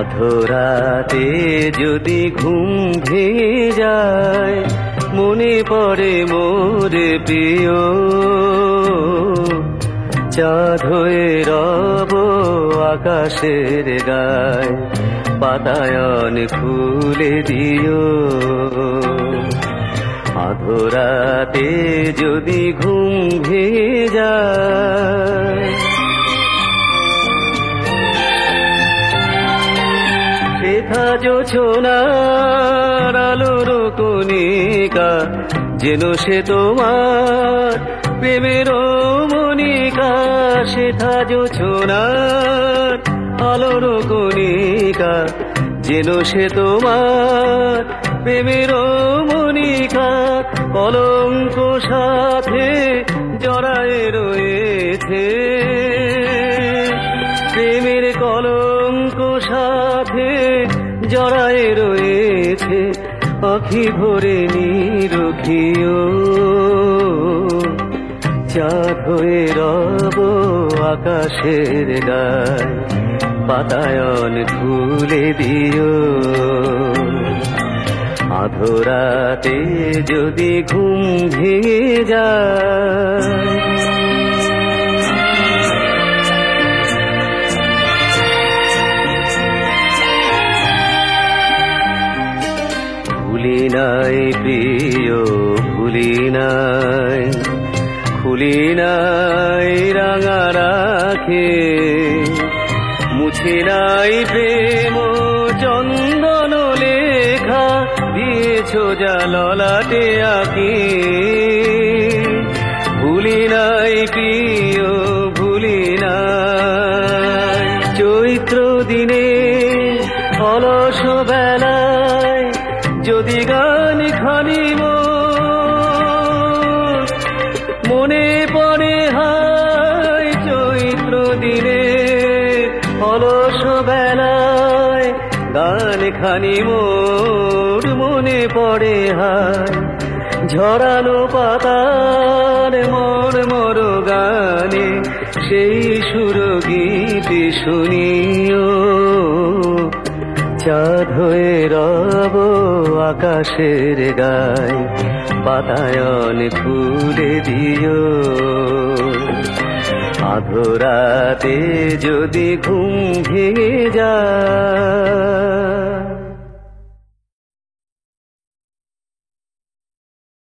আধরাতে যদি ঘুম ভেঙে যায়, মনে পড়ে মোর প্রিয়। চাঁদ হয়ে রব আকাশের গায়, বাতায়ন খুলে দিও। আধরাতে যদি ঘুম ভেঙে যায়, শেখা জোছনার আলোর কণিকা, যেন সে তোমার প্রেমের মনিকা। শেখা জোছনার আলোর কণিকা, যেন সে তোমার প্রেমের মনিকা। কলঙ্ক সাথে জড়ায়ে রয়েছে, প্রেমের কলঙ্ক সাথে জড়ায়ে রয়েছে। আখি ভরে নিরখিও, চাঁদ হয়ে রব আকাশের গায়, বাতায়ন খুলে দিও। আধরাতে যদি ঘুম ভেঙে যায়, ভুলি নাই প্রিয়, ভুলি নাই, খুলি নাই রাঙা রাখে। মুছে নাই প্রেম চন্দন লেখা, দিয়েছ যা ললাটে আঁকি। ভুলি নাই প্রিয়, ভুলি নাই, চৈত্র দিনে অলস বেলায় যদি গান খানি মনে পড়ে হায়। চৈত্র দিনে অলস বেলায় গান খানি মোর মনে পড়ে হায়। ঝরানো পাতার মর মর গানে সেই সুর গীতি শুনিও। চাঁদ হয়ে রব আকাশের গায়, বাতায়ন খুলে দিও। আধরাতে যদি ঘুম ভেঙে যায়,